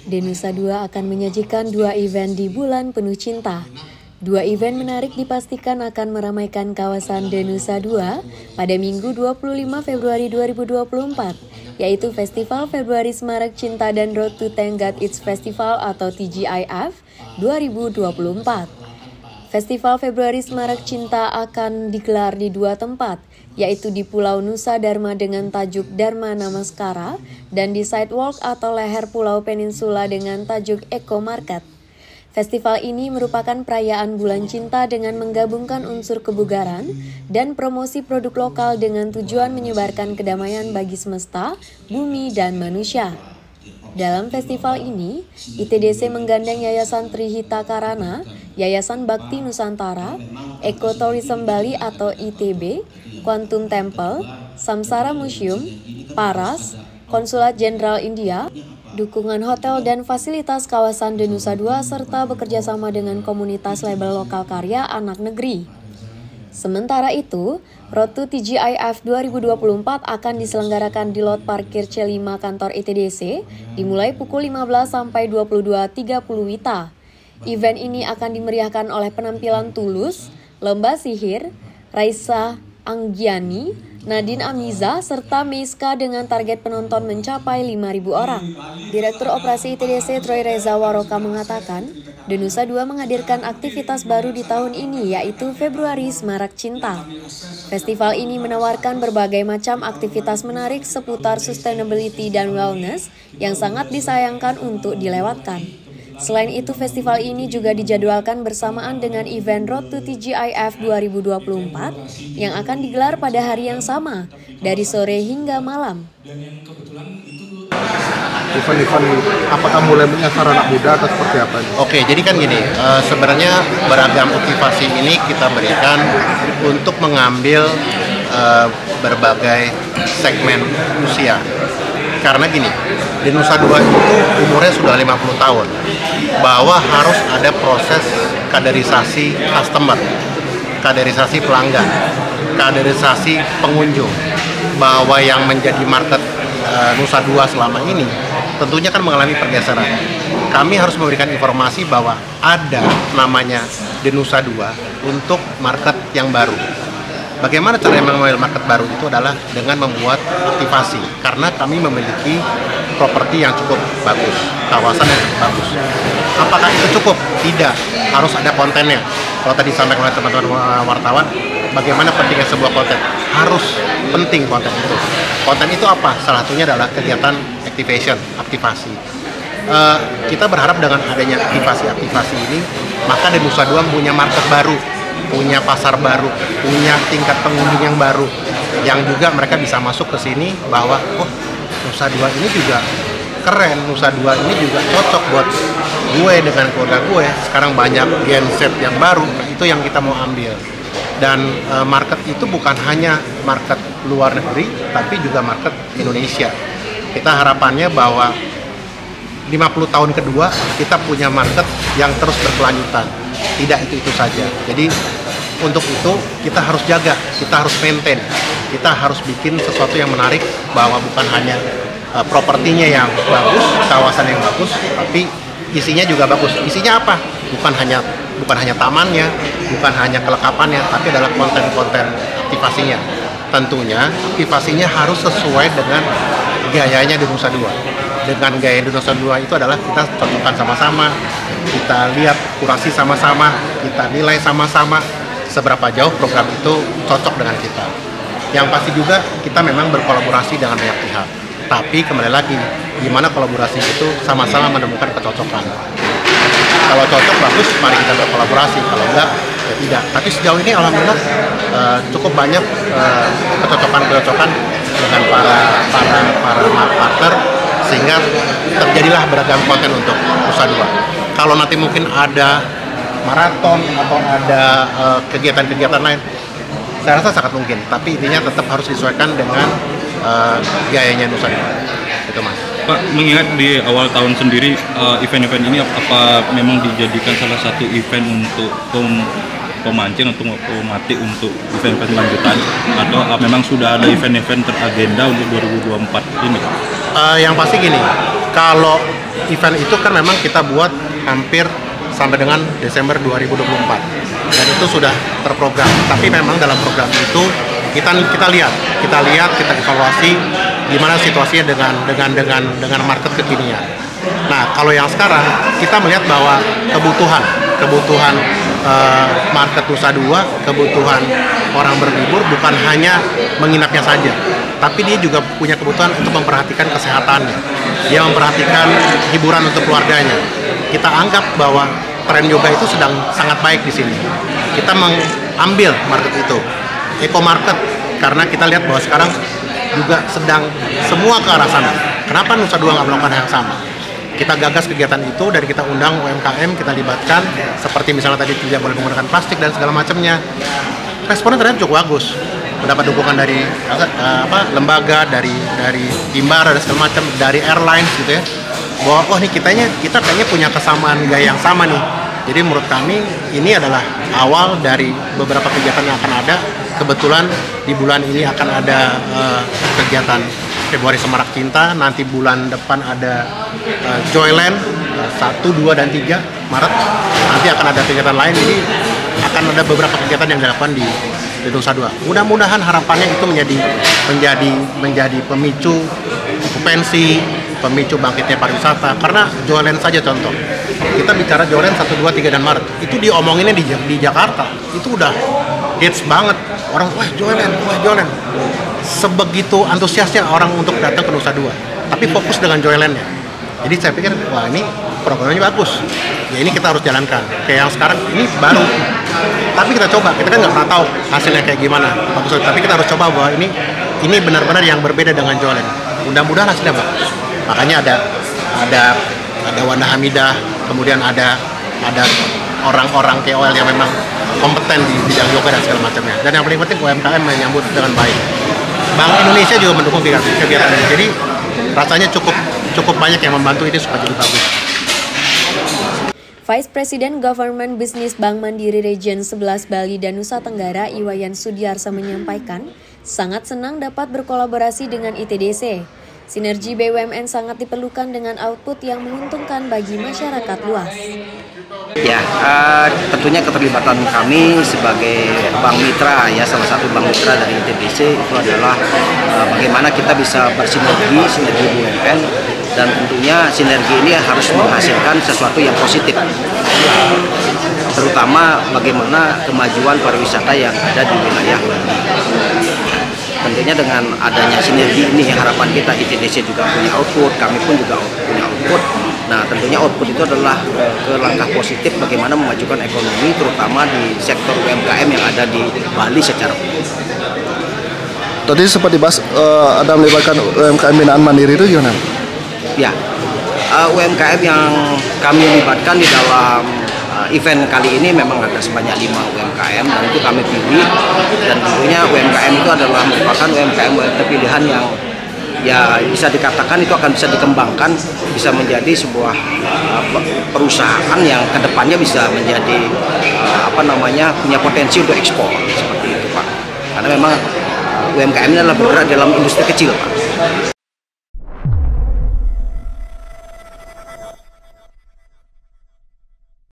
Denusa 2 akan menyajikan 2 event di bulan penuh cinta. 2 event menarik dipastikan akan meramaikan kawasan Denusa 2 pada Minggu 25 Februari 2024, yaitu Festival Februari Semarak Cinta dan Road to Thank God It's Festival atau TGIF 2024. Festival Februari Semarak Cinta akan digelar di 2 tempat, yaitu di Pulau Nusa Dharma dengan tajuk Dharma Namaskara dan di Sidewalk atau leher Pulau Peninsula dengan tajuk Eco Market. Festival ini merupakan perayaan bulan cinta dengan menggabungkan unsur kebugaran dan promosi produk lokal dengan tujuan menyebarkan kedamaian bagi semesta, bumi, dan manusia. Dalam festival ini, ITDC menggandeng Yayasan Trihita Karana, Yayasan Bakti Nusantara, Ecotourism Bali atau ITB, Quantum Temple, Samsara Museum, Paras, Konsulat Jenderal India, dukungan hotel dan fasilitas kawasan Denusa 2 serta bekerjasama dengan komunitas label lokal karya anak negeri. Sementara itu, Road to TGIF 2024 akan diselenggarakan di lot parkir C5 kantor ITDC dimulai pukul 15 sampai 22.30 WITA. Event ini akan dimeriahkan oleh penampilan Tulus, Lomba Sihir, Raisa Anggiani, Nadine Amiza, serta Meiska dengan target penonton mencapai 5.000 orang. Direktur Operasi ITDC Troy Reza Waroka mengatakan, Denusa 2 menghadirkan aktivitas baru di tahun ini yaitu Februari Semarak Cinta. Festival ini menawarkan berbagai macam aktivitas menarik seputar sustainability dan wellness yang sangat disayangkan untuk dilewatkan. Selain itu, festival ini juga dijadwalkan bersamaan dengan event Road to TGIF 2024 yang akan digelar pada hari yang sama, dari sore hingga malam. Event-event apakah mulai menyasar anak muda atau seperti apa? Oke, jadi kan gini, sebenarnya beragam motivasi ini kita berikan untuk mengambil berbagai segmen usia. Karena gini, Denusa 2 itu umurnya sudah 50 tahun, bahwa harus ada proses kaderisasi customer, kaderisasi pelanggan, kaderisasi pengunjung, bahwa yang menjadi market Nusa 2 selama ini tentunya kan mengalami pergeseran. Kami harus memberikan informasi bahwa ada namanya Denusa 2 untuk market yang baru. Bagaimana cara mengambil market baru itu adalah dengan membuat aktivasi, karena kami memiliki properti yang cukup bagus, kawasan yang cukup bagus. Apakah itu cukup? Tidak, harus ada kontennya. Kalau tadi disampaikan oleh teman-teman wartawan, bagaimana pentingnya sebuah konten? Harus penting konten itu. Konten itu apa? Salah satunya adalah kegiatan activation, aktivasi. Kita berharap dengan adanya aktivasi ini, maka Denusa 2 punya market baru, punya pasar baru, punya tingkat pengunjung yang baru, yang juga mereka bisa masuk ke sini bahwa oh, Nusa 2 ini juga keren, Nusa 2 ini juga cocok buat gue dengan keluarga gue. Sekarang banyak Gen Z yang baru, nah itu yang kita mau ambil. Dan market itu bukan hanya market luar negeri, tapi juga market Indonesia. Kita harapannya bahwa 50 tahun kedua kita punya market yang terus berkelanjutan. Tidak itu saja. Jadi untuk itu kita harus jaga, kita harus maintain, kita harus bikin sesuatu yang menarik, bahwa bukan hanya propertinya yang bagus, kawasan yang bagus, tapi isinya juga bagus. Isinya apa? Bukan hanya tamannya, bukan hanya kelengkapannya, tapi adalah konten-konten aktivasinya. Tentunya aktivasinya harus sesuai dengan gayanya Denusa 2. Dengan gaya Denusa 2 itu adalah kita cocokkan sama-sama, kita lihat kurasi sama-sama, kita nilai sama-sama seberapa jauh program itu cocok dengan kita. Yang pasti juga kita memang berkolaborasi dengan banyak pihak. Tapi kembali lagi, gimana kolaborasi itu sama-sama menemukan kecocokan. Kalau cocok bagus, mari kita berkolaborasi. Kalau enggak, ya tidak. Tapi sejauh ini alhamdulillah cukup banyak kecocokan dengan para partner, sehingga terjadilah beragam konten untuk Nusa 2. Kalau nanti mungkin ada maraton atau ada kegiatan-kegiatan lain, saya rasa sangat mungkin. Tapi intinya tetap harus disesuaikan dengan gayanya Nusa 2. Itu Mas. Pak, mengingat di awal tahun sendiri, event-event ini apa memang dijadikan salah satu event untuk pemancing atau pemetik untuk event-event lanjutan, atau memang sudah ada event-event teragenda untuk 2024 ini? Yang pasti gini, kalau event itu kan memang kita buat hampir sampai dengan Desember 2024 dan itu sudah terprogram. Tapi memang dalam program itu kita lihat, kita evaluasi gimana situasinya dengan market kekinian. Nah, kalau yang sekarang kita melihat bahwa kebutuhan market Nusa Dua, kebutuhan orang berlibur bukan hanya menginapnya saja, tapi dia juga punya kebutuhan untuk memperhatikan kesehatannya. Dia memperhatikan hiburan untuk keluarganya. Kita anggap bahwa tren yoga itu sedang sangat baik di sini. Kita mengambil market itu, eco market, karena kita lihat bahwa sekarang juga sedang semua ke arah sana. Kenapa Nusa Dua nggak melakukan hal yang sama? Kita gagas kegiatan itu dan kita undang UMKM, kita libatkan, seperti misalnya tadi tidak boleh menggunakan plastik dan segala macamnya. Responnya ternyata cukup bagus, mendapat dukungan dari lembaga, dari Himbara dan segala macam, dari airlines gitu ya. Bahwa kita kayaknya punya kesamaan gaya yang sama nih. Jadi menurut kami ini adalah awal dari beberapa kegiatan yang akan ada. Kebetulan di bulan ini akan ada kegiatan Februari Semarak Cinta, nanti bulan depan ada Joyland 1, 2, dan 3 Maret. Nanti akan ada kegiatan lain, jadi akan ada beberapa kegiatan yang dilakukan di Nusa Dua. Mudah-mudahan harapannya itu menjadi pemicu okupansi, pemicu bangkitnya pariwisata. Karena Joyland saja contoh, kita bicara Joyland 1, 2, 3, dan Maret, itu diomonginnya di Jakarta, itu udah hits banget. Orang, wah Joyland. Sebegitu antusiasnya orang untuk datang ke Nusa Dua, tapi fokus dengan Joylandnya. Jadi saya pikir, wah ini programnya bagus. Ya ini kita harus jalankan. Kayak yang sekarang ini baru, tapi kita coba. Kita kan nggak pernah tahu hasilnya kayak gimana. Bagus, tapi kita harus coba bahwa ini benar-benar yang berbeda dengan Joyland. Mudah-mudahan hasilnya bagus. Makanya ada Wanda Hamidah, kemudian ada orang-orang KOL yang memang kompeten di bidang yoga dan segala macamnya. Dan yang paling penting UMKM menyambut dengan baik. Bank Indonesia juga mendukung kegiatan ini. Jadi rasanya cukup banyak yang membantu ini supaya jadi bagus. Vice President Government Business Bank Mandiri Region 11 Bali dan Nusa Tenggara Iwayan Sudiarsa menyampaikan sangat senang dapat berkolaborasi dengan ITDC. Sinergi BUMN sangat diperlukan dengan output yang menguntungkan bagi masyarakat luas. Ya, tentunya keterlibatan kami sebagai bank mitra, ya salah satu bank mitra dari ITDC itu adalah bagaimana kita bisa bersinergi BUMN, dan tentunya sinergi ini harus menghasilkan sesuatu yang positif, terutama bagaimana kemajuan pariwisata yang ada di wilayah Bali. Tentunya dengan adanya sinergi ini harapan kita ITDC juga punya output, kami pun juga punya output. Nah tentunya output itu adalah ke langkah positif bagaimana memajukan ekonomi terutama di sektor UMKM yang ada di Bali secara umum. Tadi sempat dibahas ada melibatkan UMKM binaan Mandiri itu gimana? Ya, UMKM yang kami libatkan di dalam event kali ini memang ada sebanyak 5 UMKM dan itu kami pilih, dan tentunya UMKM itu adalah merupakan UMKM pilihan yang ya bisa dikatakan itu akan bisa dikembangkan, bisa menjadi sebuah perusahaan yang kedepannya bisa menjadi punya potensi untuk ekspor seperti itu Pak. Karena memang UMKM ini adalah bergerak dalam industri kecil Pak.